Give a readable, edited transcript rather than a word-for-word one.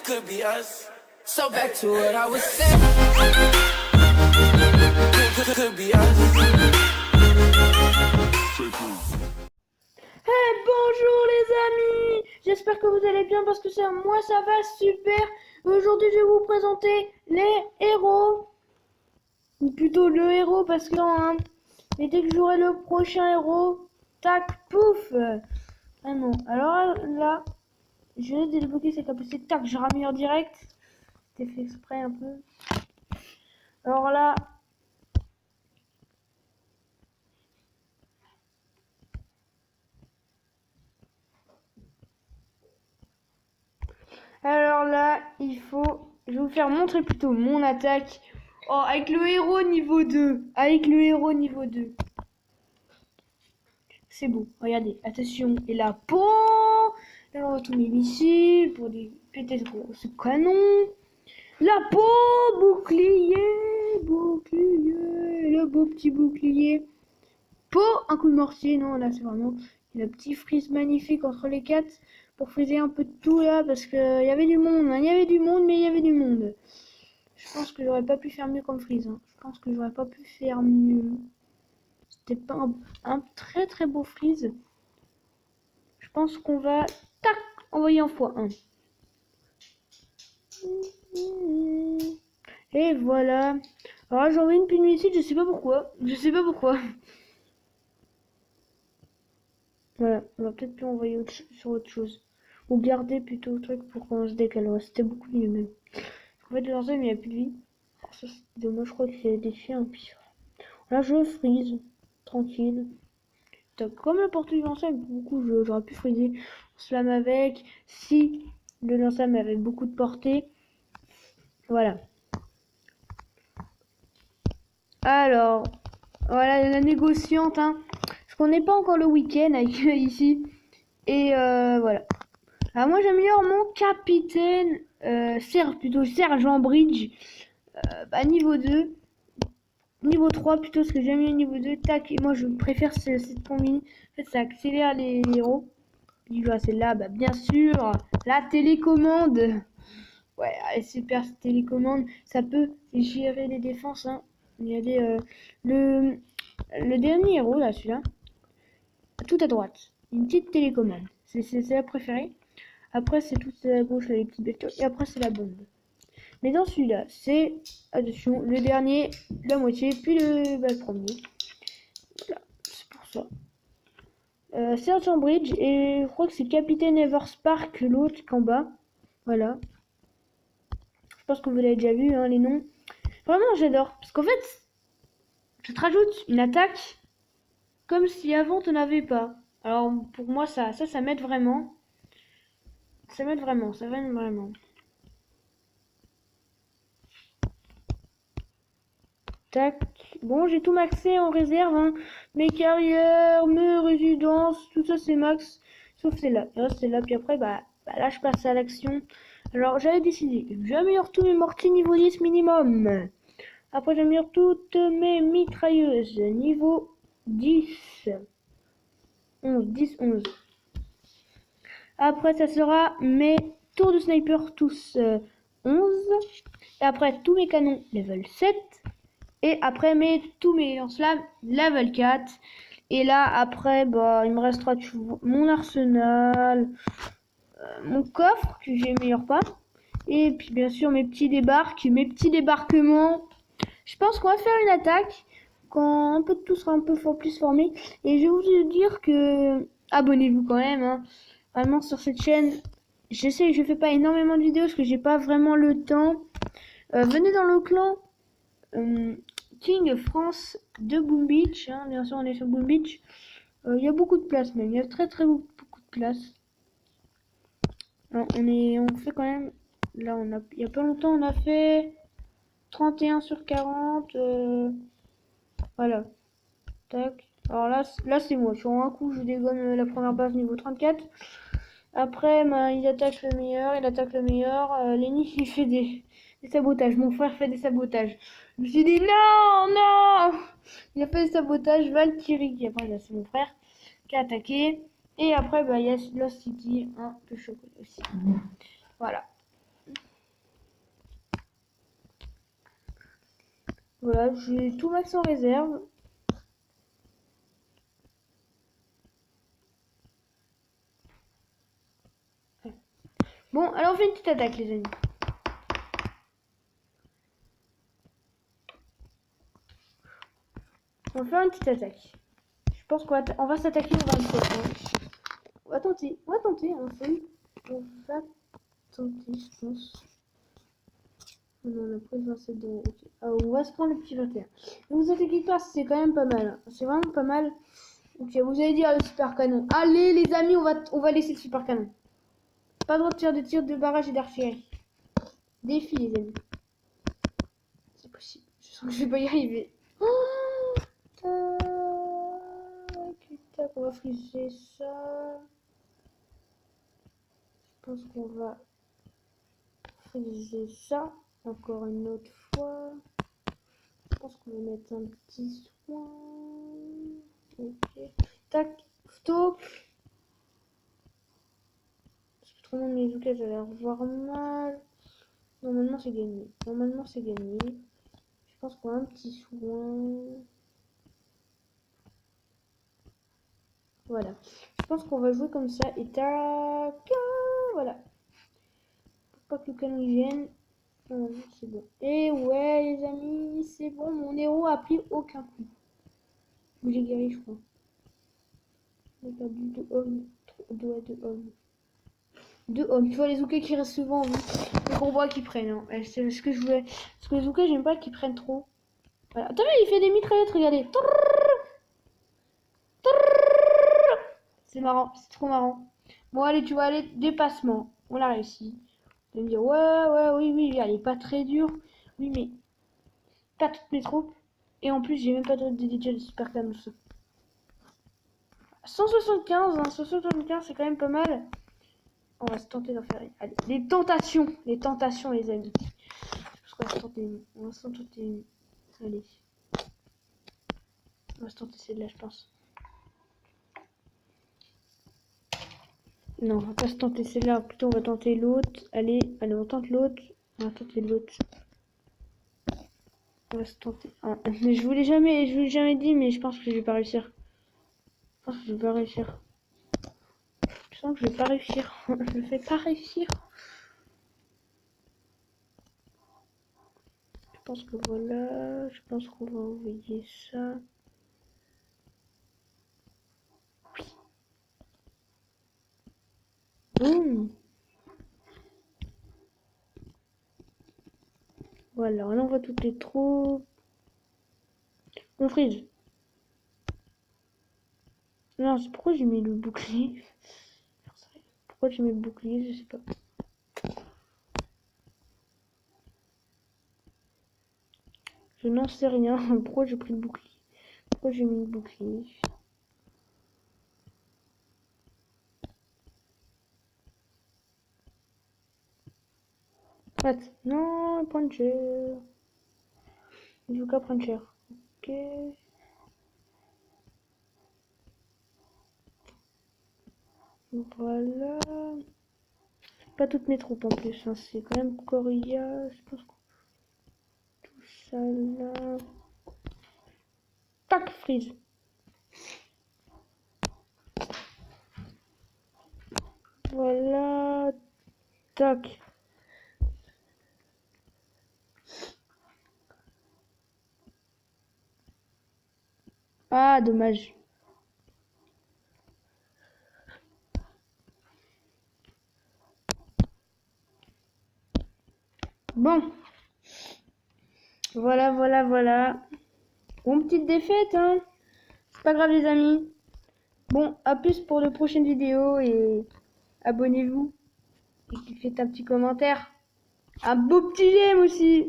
could be us. So back to what I was saying. Could be us. Hey, bonjour les amis, j'espère que vous allez bien parce que moi ça va super. Aujourd'hui je vais vous présenter les héros, ou plutôt le héros parce que et dès que j'aurai le prochain héros, tac, pouf. Ah non, alors là, je vais débloquer cette capacité, tac, je ramène en direct. C'était fait exprès un peu. Alors là, je vais vous faire montrer plutôt mon attaque. Oh, avec le héros niveau 2. C'est beau, regardez, attention. Et la peau. Alors, tous mes missiles pour péter ce canon. La peau, bouclier, le beau petit bouclier. Peau, un coup de mortier. Non, là, c'est vraiment le petit freeze magnifique entre les quatre pour friser un peu de tout là parce que il y avait du monde, mais il y avait du monde. Je pense que j'aurais pas pu faire mieux comme freeze. Je pense que j'aurais pas pu faire mieux. C'était pas un très très beau freeze. Je pense qu'on va tac envoyer en x1. Et voilà. Alors j'ai envoyé une pile ici, je sais pas pourquoi. Voilà, on va peut-être plus envoyer sur autre chose. Ou garder plutôt le truc pour qu'on se décale. Ouais, c'était beaucoup mieux même. En fait, le mais il n'y a plus de vie. Alors, ça c'est dommage, je crois que c'est des chiens. Puis là je freeze. Tranquille. Top. Comme le porte du lance-flamme, beaucoup j'aurais pu friser slam avec. Si le lance-flamme avait beaucoup de portée. Voilà. Alors, voilà la négociante, parce qu'on n'est pas encore le week-end avec ici. Et voilà. Alors moi j'améliore mon capitaine, sergent Bridge, niveau 2. Niveau 3 plutôt, parce que j'aime bien niveau 2. Tac, et moi je préfère cette combine. En fait, ça accélère les héros. Tu vois, celle-là, bien sûr, la télécommande. Ouais, elle est super cette télécommande. Ça peut gérer les défenses, Il y a des le dernier héros là, celui-là, tout à droite, une petite télécommande. C'est la préférée. Après c'est tout à gauche les petites bestioles et après c'est la bombe. Mais dans celui-là, c'est attention, le dernier, la moitié, puis le premier. Voilà, c'est pour ça. Sergent Bridge et je crois que c'est Capitaine Everspark, l'autre qu'en bas. Voilà. Je pense que vous l'avez déjà vu, les noms. Vraiment, j'adore. Parce qu'en fait, ça te rajoute une attaque comme si avant tu n'avais pas. Alors, pour moi, ça m'aide vraiment. Ça m'aide vraiment. Tac. Bon, j'ai tout maxé en réserve. Mes carrières, mes résidences, tout ça c'est max. Sauf celle-là. Il reste celle-là. Puis après, là, je passe à l'action. Alors, j'avais décidé. J'améliore tous mes mortiers niveau 10 minimum. Après, j'améliore toutes mes mitrailleuses. Niveau 10. 11. Après, ça sera mes tours de sniper tous 11. Et après, tous mes canons level 7. Et après, tous mes lance-flammes level 4. Et là, après, il me restera mon arsenal, mon coffre que j'améliore pas. Et puis, bien sûr, mes petits débarquements. Je pense qu'on va faire une attaque quand un peu de tout sera un peu plus formé. Et je vais vous dire que abonnez-vous quand même. Vraiment sur cette chaîne. Je fais pas énormément de vidéos parce que j'ai pas vraiment le temps. Venez dans le clan King France de Boom Beach. Bien sûr, on est sur Boom Beach. Il y a beaucoup de place même. Il y a très beaucoup de place. Alors, on fait quand même. Là, il y a pas longtemps, on a fait 31 sur 40. Voilà. Tac. Alors là c'est moi. Sur un coup, je dégomme la première base niveau 34. Après, il attaque le meilleur. Lenny, il fait des sabotages. Mon frère fait des sabotages. Je me suis dit non. Il a fait des sabotages. Valkyrie. Après, là, c'est mon frère qui a attaqué. Et après, il y a Lost City, un peu chocolat aussi. Voilà. Voilà, j'ai tout max en réserve. Bon, alors on fait une petite attaque, les amis. On va faire une petite attaque. Je pense qu'on va s'attaquer au 27. Hein. On va tenter, hein, on va tenter, je pense. Non, on a pris 27 de... Okay. Ah, on va se prendre le petit 21. Ne vous inquiétez pas, c'est quand même pas mal. Hein. C'est vraiment pas mal. Ok, vous allez dire le super canon. Allez, les amis, on va laisser le super canon. Pas le droit de faire de tir de barrage et d'artillerie. Défi, les amis. C'est possible. Je sens que je vais pas y arriver. Oh, tac, on va friser ça. Je pense qu'on va friser ça. Encore une autre fois. Je pense qu'on va mettre un petit soin. Ok. Tac. Stop. Parce que trop long mes bouquets, j'allais revoir mal. Normalement c'est gagné. Je pense qu'on a un petit soin. Voilà. Je pense qu'on va jouer comme ça. Et tac. Voilà. Pour pas que le canon vienne. C'est bon. Et ouais les amis, c'est bon. Mon héros a pris aucun coup. J'ai guéri je crois. J'ai perdu 2 hommes. 2 hommes. 2 hommes. Tu vois les zoukés qui restent souvent en vie. Les combats qui prennent. Hein. C'est ce que je voulais. Parce que les zoukés j'aime pas qu'ils prennent trop. Voilà. T'as vu il fait des mitraillettes, regardez. C'est marrant, c'est trop marrant. Bon allez, tu vas aller dépassement. On l'a réussi. Vous allez me dire ouais, oui, elle est pas très dure. Oui mais pas toutes mes troupes. Et en plus j'ai même pas de DJ de super canon. 175, hein, 175 c'est quand même pas mal. On va se tenter d'en faire une. Allez, les tentations les amis. On va se tenter une. Allez. On va se tenter celle-là je pense. Non, on va pas se tenter celle-là, plutôt on va tenter l'autre. Allez, on tente l'autre. On va tenter l'autre. On va se tenter. Ah, mais je vous l'ai jamais dit, mais je pense que je vais pas réussir. Je sens que je vais pas réussir. Je vais pas réussir. Je pense que voilà. Je pense qu'on va envoyer ça. Oui. Boum. Voilà, on envoie toutes les troupes. On freeze. Non, c'est pourquoi j'ai mis le bouclier. Pourquoi j'ai mis le bouclier, je sais pas. Je n'en sais rien. Pourquoi j'ai pris le bouclier? Pourquoi j'ai mis le bouclier? What? Non, puncher. Du cas puncher. Ok. Voilà. Pas toutes mes troupes en plus. Hein. C'est quand même Coria. Je pense que tout ça là. Tac, freeze. Voilà. Tac. Ah, dommage. Bon. Voilà. Bon, petite défaite, hein. C'est pas grave, les amis. Bon, à plus pour de prochaines vidéos et abonnez-vous. Et faites un petit commentaire. Un beau petit j'aime aussi.